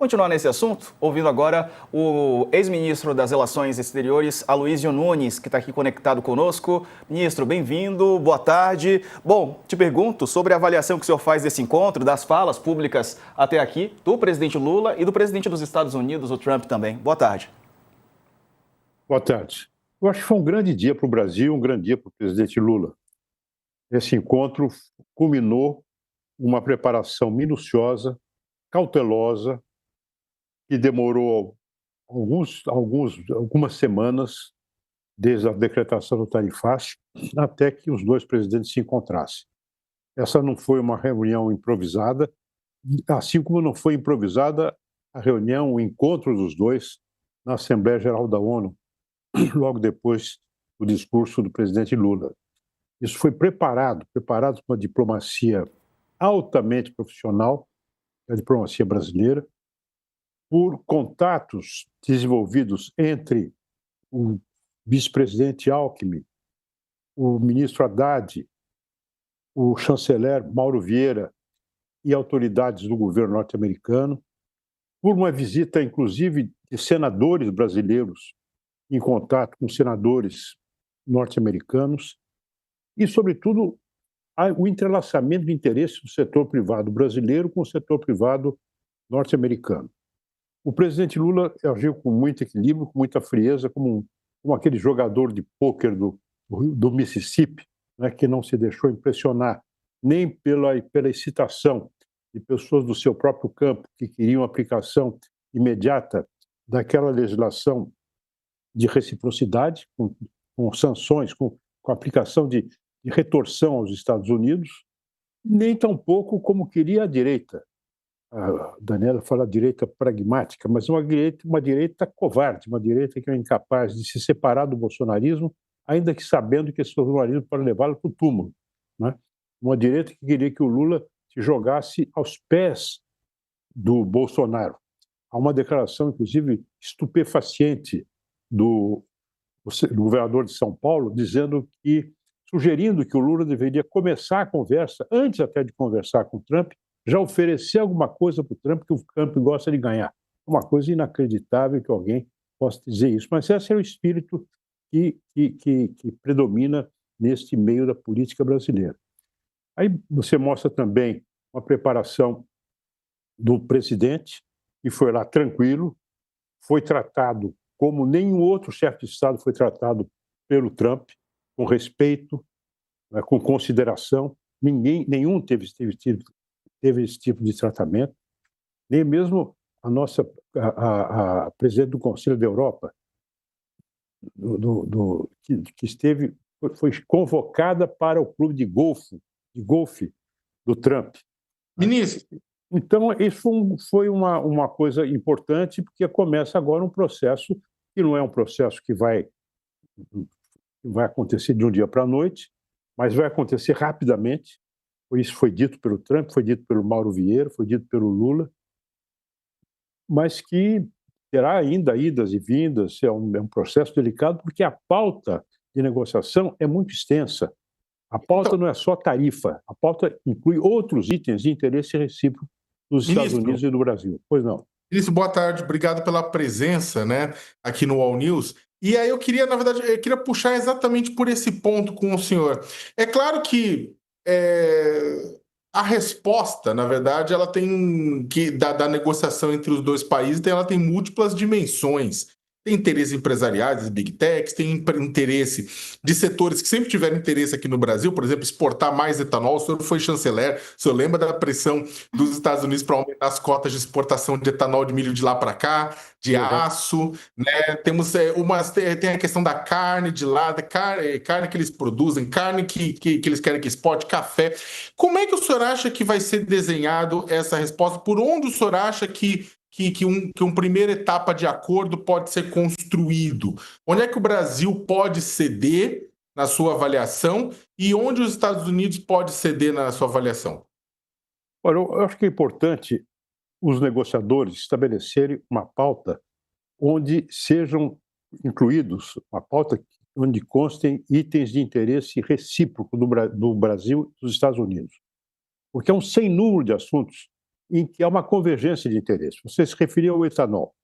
Continuar nesse assunto, ouvindo agora o ex-ministro das Relações Exteriores, Aloysio Nunes, que está aqui conectado conosco. Ministro, bem-vindo, boa tarde. Bom, te pergunto sobre a avaliação que o senhor faz desse encontro, das falas públicas até aqui, do presidente Lula e do presidente dos Estados Unidos, o Trump também. Boa tarde. Boa tarde. Eu acho que foi um grande dia para o Brasil, um grande dia para o presidente Lula. Esse encontro culminou uma preparação minuciosa, cautelosa, que demorou algumas semanas, desde a decretação do tarifaço, até que os dois presidentes se encontrassem. Essa não foi uma reunião improvisada, assim como não foi improvisada a reunião, o encontro dos dois na Assembleia Geral da ONU, logo depois do discurso do presidente Lula. Isso foi preparado com uma diplomacia altamente profissional, a diplomacia brasileira, por contatos desenvolvidos entre o vice-presidente Alckmin, o ministro Haddad, o chanceler Mauro Vieira e autoridades do governo norte-americano, por uma visita, inclusive, de senadores brasileiros em contato com senadores norte-americanos e, sobretudo, o entrelaçamento de interesses do setor privado brasileiro com o setor privado norte-americano. O presidente Lula agiu com muito equilíbrio, com muita frieza, como aquele jogador de pôquer do Mississippi, né, que não se deixou impressionar nem pela excitação de pessoas do seu próprio campo que queriam aplicação imediata daquela legislação de reciprocidade, com sanções, com aplicação de retorção aos Estados Unidos, nem tampouco como queria a direita. A Daniela fala direita pragmática, mas uma direita covarde, uma direita que é incapaz de se separar do bolsonarismo, ainda que sabendo que esse bolsonarismo pode levá-lo para o túmulo, né? Uma direita que queria que o Lula se jogasse aos pés do Bolsonaro. Há uma declaração, inclusive, estupefaciente do governador de São Paulo, sugerindo que o Lula deveria começar a conversa, antes até de conversar com o Trump, já oferecer alguma coisa para o Trump que o Trump gosta de ganhar. Uma coisa inacreditável que alguém possa dizer isso. Mas esse é o espírito que predomina neste meio da política brasileira. Aí você mostra também uma preparação do presidente, que foi lá tranquilo, foi tratado como nenhum outro chefe de Estado foi tratado pelo Trump, com respeito, né, com consideração. Nenhum teve esse tipo de tratamento, nem mesmo a presidente do Conselho da Europa, que foi convocada para o clube de golfe do Trump. Ministro. Então, isso foi uma coisa importante, porque começa agora um processo que não é um processo que vai acontecer de um dia para a noite, mas vai acontecer rapidamente. Isso foi dito pelo Trump, foi dito pelo Mauro Vieira, foi dito pelo Lula, mas que terá ainda idas e vindas, é um processo delicado, porque a pauta de negociação é muito extensa. A pauta não é só tarifa, a pauta inclui outros itens de interesse recíproco dos Estados Unidos e do Brasil. Pois não. Ministro, boa tarde, obrigado pela presença, né, aqui no All News. E aí eu queria puxar exatamente por esse ponto com o senhor. É claro que a resposta, na verdade, ela tem da negociação entre os dois países, ela tem múltiplas dimensões. Tem interesses empresariais, big techs, tem interesse de setores que sempre tiveram interesse aqui no Brasil, por exemplo, exportar mais etanol. O senhor foi chanceler, o senhor lembra da pressão dos Estados Unidos para aumentar as cotas de exportação de etanol de milho de lá para cá, de aço, né? Temos tem a questão da carne de lá, da carne que eles produzem, carne que eles querem que exporte, café. Como é que o senhor acha que vai ser desenhado essa resposta? Por onde o senhor acha que uma primeira etapa de acordo pode ser construído? Onde é que o Brasil pode ceder na sua avaliação e onde os Estados Unidos pode ceder na sua avaliação? Olha, eu acho que é importante os negociadores estabelecerem uma pauta onde sejam incluídos, uma pauta onde constem itens de interesse recíproco do Brasil e dos Estados Unidos. Porque é um sem número de assuntos em que há uma convergência de interesse. Você se referiu ao etanol.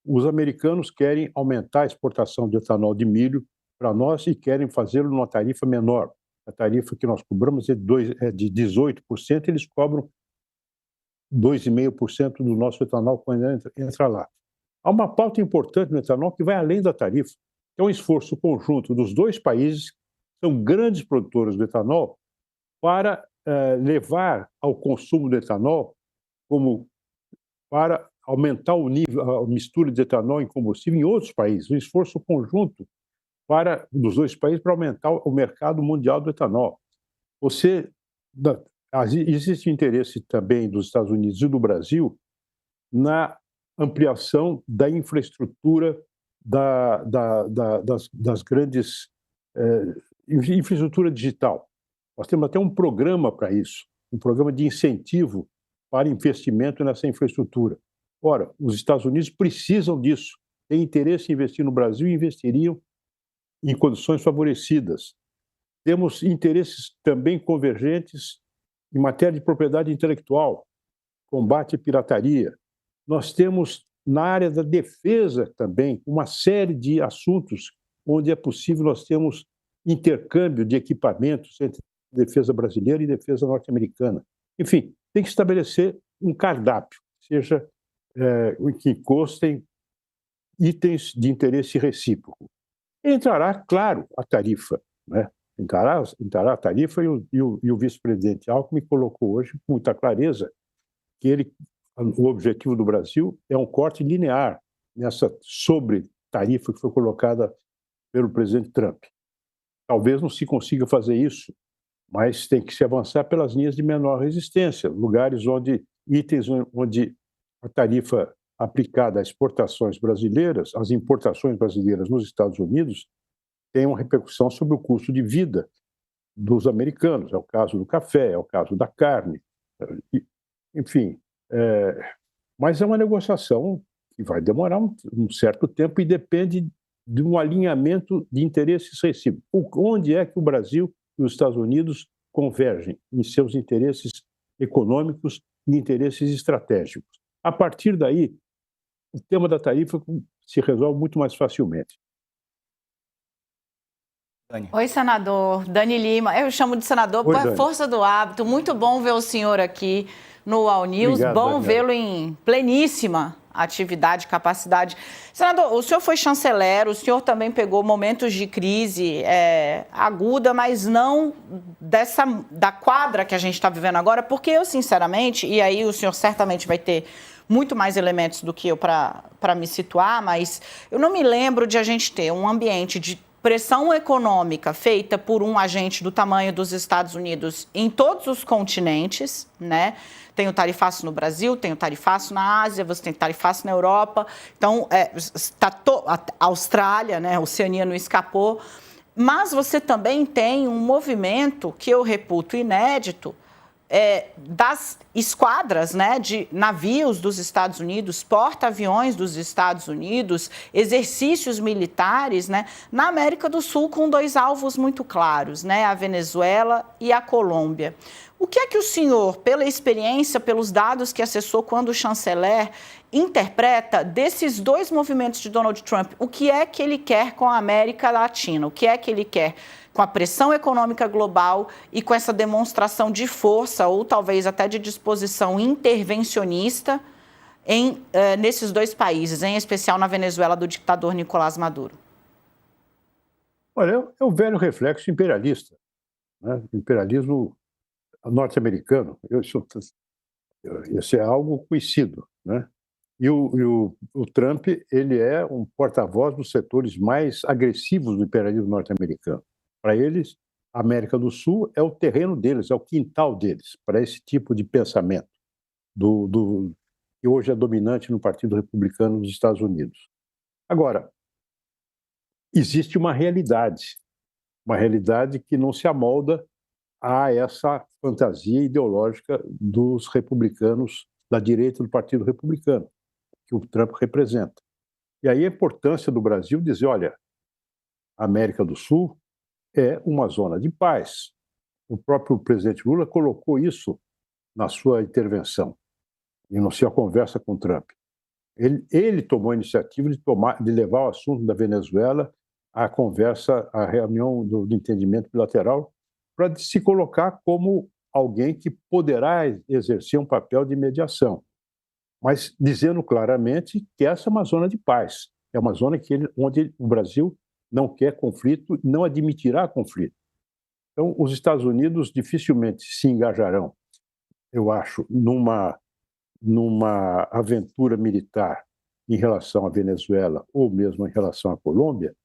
Os americanos querem aumentar a exportação de etanol de milho para nós e querem fazê-lo numa tarifa menor. A tarifa que nós cobramos é de 18%, eles cobram 2,5% do nosso etanol quando entra lá. Há uma pauta importante no etanol que vai além da tarifa. É um esforço conjunto dos dois países, que são grandes produtores do etanol, para levar ao consumo do etanol como para aumentar o nível, a mistura de etanol em combustível em outros países. Um esforço conjunto dos dois países para aumentar o mercado mundial do etanol. Existe interesse também dos Estados Unidos e do Brasil na ampliação da infraestrutura das grandes infraestrutura digital. Nós temos até um programa para isso, um programa de incentivo para investimento nessa infraestrutura. Ora, os Estados Unidos precisam disso, têm interesse em investir no Brasil e investiriam em condições favorecidas. Temos interesses também convergentes em matéria de propriedade intelectual, combate à pirataria. Nós temos, na área da defesa também, uma série de assuntos onde é possível nós temos intercâmbio de equipamentos entre defesa brasileira e defesa norte-americana. Enfim, tem que estabelecer um cardápio, seja que constem itens de interesse recíproco. Entrará, claro, a tarifa, né? Entrará a tarifa e o vice-presidente Alckmin colocou hoje com muita clareza que o objetivo do Brasil é um corte linear nessa sobre-tarifa que foi colocada pelo presidente Trump. Talvez não se consiga fazer isso, mas tem que se avançar pelas linhas de menor resistência, itens onde a tarifa aplicada a exportações brasileiras, as importações brasileiras nos Estados Unidos, tem uma repercussão sobre o custo de vida dos americanos. É o caso do café, é o caso da carne, enfim. Mas é uma negociação que vai demorar um certo tempo e depende de um alinhamento de interesses recíprocos. Onde é que o Brasil e os Estados Unidos convergem em seus interesses econômicos e interesses estratégicos? A partir daí, o tema da tarifa se resolve muito mais facilmente. Oi, senador. Dani Lima. Eu chamo de senador por força do hábito. Muito bom ver o senhor aqui no All News. Obrigado, bom vê-lo em pleníssima atividade, capacidade. Senador, o senhor foi chanceler, o senhor também pegou momentos de crise aguda, mas não da quadra que a gente está vivendo agora, porque eu, sinceramente, e aí o senhor certamente vai ter muito mais elementos do que eu para me situar, mas eu não me lembro de a gente ter um ambiente de pressão econômica feita por um agente do tamanho dos Estados Unidos em todos os continentes, né? Tem o tarifaço no Brasil, tem o tarifaço na Ásia, você tem tarifaço na Europa, então a Austrália, né? A Oceania não escapou, mas você também tem um movimento que eu reputo inédito, das esquadras, né, de navios dos Estados Unidos, porta-aviões dos Estados Unidos, exercícios militares, né, na América do Sul com dois alvos muito claros, né, a Venezuela e a Colômbia. O que é que o senhor, pela experiência, pelos dados que acessou quando chanceler, interpreta desses dois movimentos de Donald Trump? O que é que ele quer com a América Latina? O que é que ele quer com a pressão econômica global e com essa demonstração de força ou talvez até de disposição intervencionista nesses dois países, em especial na Venezuela do ditador Nicolás Maduro? Olha, é o velho reflexo imperialista, né? Imperialismo norte-americano. Isso é algo conhecido, né? E o Trump, ele é um porta-voz dos setores mais agressivos do imperialismo norte-americano. Para eles, a América do Sul é o terreno deles, é o quintal deles, para esse tipo de pensamento que hoje é dominante no Partido Republicano dos Estados Unidos. Agora, existe uma realidade que não se amolda a essa fantasia ideológica dos republicanos, da direita do Partido Republicano, que o Trump representa. E aí a importância do Brasil dizer, olha, a América do Sul é uma zona de paz. O próprio presidente Lula colocou isso na sua intervenção. iniciou a conversa com o Trump. Ele tomou a iniciativa de levar o assunto da Venezuela à conversa, à reunião do entendimento bilateral, para se colocar como alguém que poderá exercer um papel de mediação, mas dizendo claramente que essa é uma zona de paz, é uma zona onde o Brasil não quer conflito, não admitirá conflito. Então, os Estados Unidos dificilmente se engajarão, eu acho, numa aventura militar em relação à Venezuela ou mesmo em relação à Colômbia,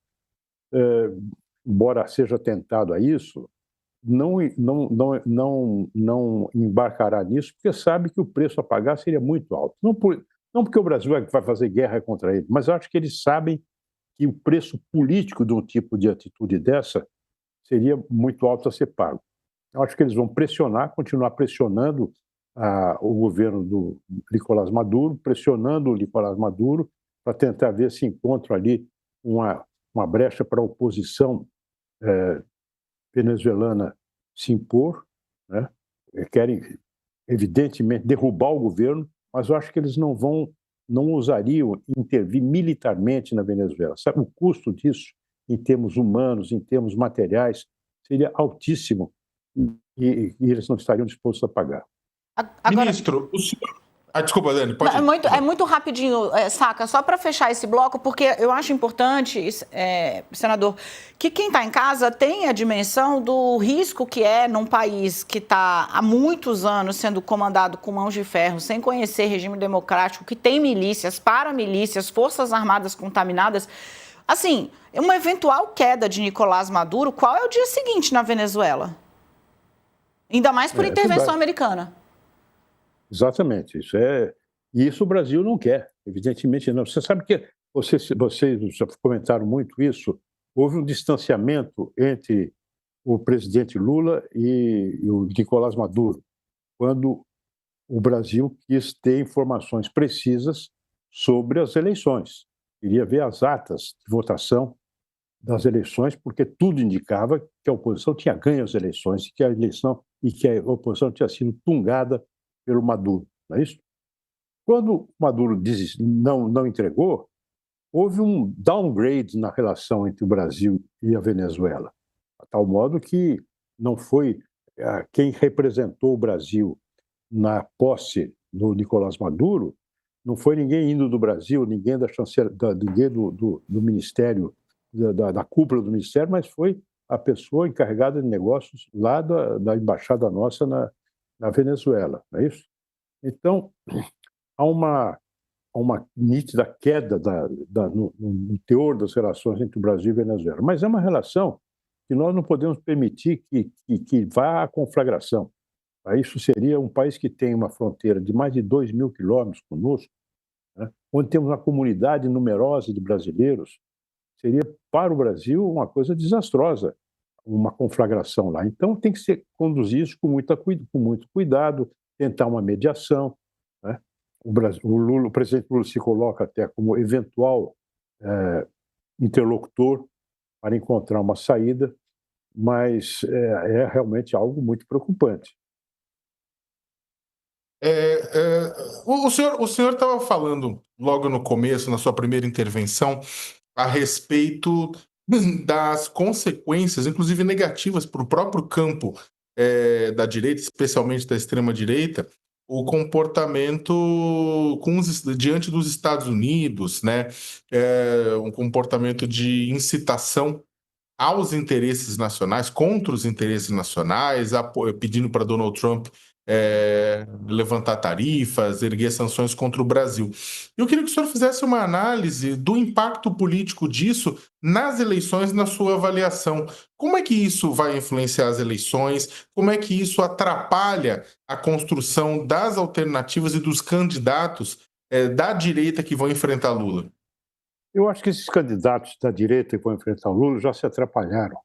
embora seja tentado a isso, não embarcará nisso, porque sabe que o preço a pagar seria muito alto. Não porque o Brasil vai fazer guerra contra ele, mas acho que eles sabem que o preço político de um tipo de atitude dessa seria muito alto a ser pago. Eu acho que eles vão continuar pressionando o governo do Nicolás Maduro, pressionando o Nicolás Maduro para tentar ver se encontram ali uma brecha para a oposição venezuelana se impor, né? Querem, evidentemente, derrubar o governo, mas eu acho que eles não ousariam intervir militarmente na Venezuela. Sabe, o custo disso, em termos humanos, em termos materiais, seria altíssimo e eles não estariam dispostos a pagar. Agora... Ministro, o senhor... desculpa, Dani, pode ir. É muito rapidinho, Saca, só para fechar esse bloco, porque eu acho importante, senador, que quem está em casa tenha a dimensão do risco que é num país que está há muitos anos sendo comandado com mãos de ferro, sem conhecer regime democrático, que tem milícias, paramilícias, forças armadas contaminadas. Assim, uma eventual queda de Nicolás Maduro, qual é o dia seguinte na Venezuela? Ainda mais por intervenção americana. Exatamente. Isso o Brasil não quer, evidentemente não. Você sabe que, vocês já comentaram muito isso, houve um distanciamento entre o presidente Lula e o Nicolás Maduro, quando o Brasil quis ter informações precisas sobre as eleições. Queria ver as atas de votação das eleições, porque tudo indicava que a oposição tinha ganho as eleições e que a oposição tinha sido tungada pelo Maduro, não é isso? Quando Maduro não entregou, houve um downgrade na relação entre o Brasil e a Venezuela, a tal modo que não foi quem representou o Brasil na posse do Nicolás Maduro, não foi ninguém indo do Brasil, ninguém ninguém do Ministério, da cúpula do Ministério, mas foi a pessoa encarregada de negócios lá da embaixada nossa na Venezuela, não é isso? Então, há uma nítida queda no teor das relações entre o Brasil e a Venezuela, mas é uma relação que nós não podemos permitir que vá à conflagração. Isso seria um país que tem uma fronteira de mais de 2.000 quilômetros conosco, né, onde temos uma comunidade numerosa de brasileiros. Seria, para o Brasil, uma coisa desastrosa, uma conflagração lá. Então, tem que ser conduzir isso com muito cuidado, tentar uma mediação, né? O presidente Lula se coloca até como eventual interlocutor para encontrar uma saída, mas é realmente algo muito preocupante. O senhor estava falando logo no começo, na sua primeira intervenção, a respeito das consequências, inclusive negativas, para o próprio campo da direita, especialmente da extrema-direita, o comportamento diante dos Estados Unidos, né? Um comportamento de incitação aos interesses nacionais, contra os interesses nacionais, pedindo para Donald Trump levantar tarifas, erguer sanções contra o Brasil. Eu queria que o senhor fizesse uma análise do impacto político disso nas eleições, na sua avaliação. Como é que isso vai influenciar as eleições? Como é que isso atrapalha a construção das alternativas e dos candidatos da direita que vão enfrentar Lula? Eu acho que esses candidatos da direita que vão enfrentar o Lula já se atrapalharam.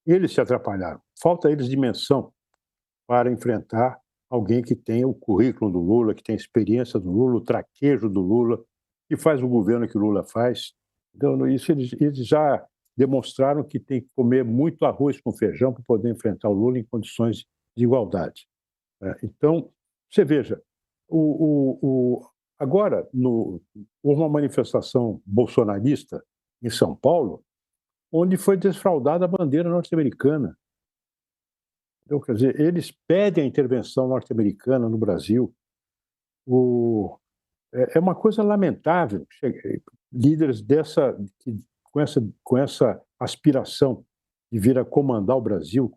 Eles se atrapalharam. Falta a eles dimensão para enfrentar alguém que tem o currículo do Lula, que tem a experiência do Lula, o traquejo do Lula, que faz o governo que o Lula faz. Então, isso eles já demonstraram que tem que comer muito arroz com feijão para poder enfrentar o Lula em condições de igualdade. Então, você veja, Agora, houve uma manifestação bolsonarista em São Paulo, onde foi desfraldada a bandeira norte-americana. Então, quer dizer, eles pedem a intervenção norte-americana no Brasil. É uma coisa lamentável, líderes com essa aspiração de vir a comandar o Brasil,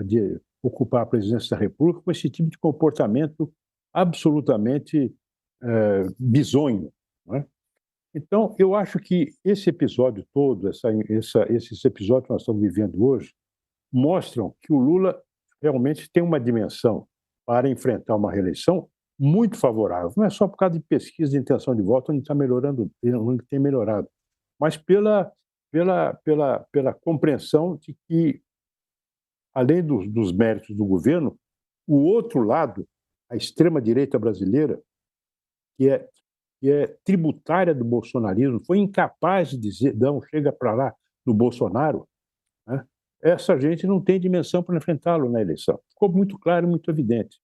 de ocupar a presidência da República, com esse tipo de comportamento absolutamente bizonho, não é? Então, eu acho que esse episódio todo, esses episódios que nós estamos vivendo hoje, mostram que o Lula realmente tem uma dimensão para enfrentar uma reeleição muito favorável. Não é só por causa de pesquisa de intenção de voto, onde está melhorando, onde tem melhorado, mas pela compreensão de que, além dos méritos do governo, o outro lado, a extrema-direita brasileira, que é tributária do bolsonarismo, foi incapaz de dizer, não, chega para lá do Bolsonaro, né? Essa gente não tem dimensão para enfrentá-lo na eleição. Ficou muito claro e muito evidente.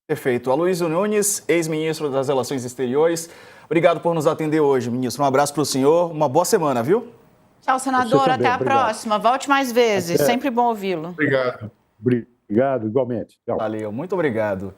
Perfeito. Aloysio Nunes, ex-ministro das Relações Exteriores, obrigado por nos atender hoje, ministro. Um abraço para o senhor, uma boa semana, viu? Tchau, senador. Até a próxima. Volte mais vezes. Sempre bom ouvi-lo. Obrigado. Obrigado, igualmente. Tchau. Valeu, muito obrigado.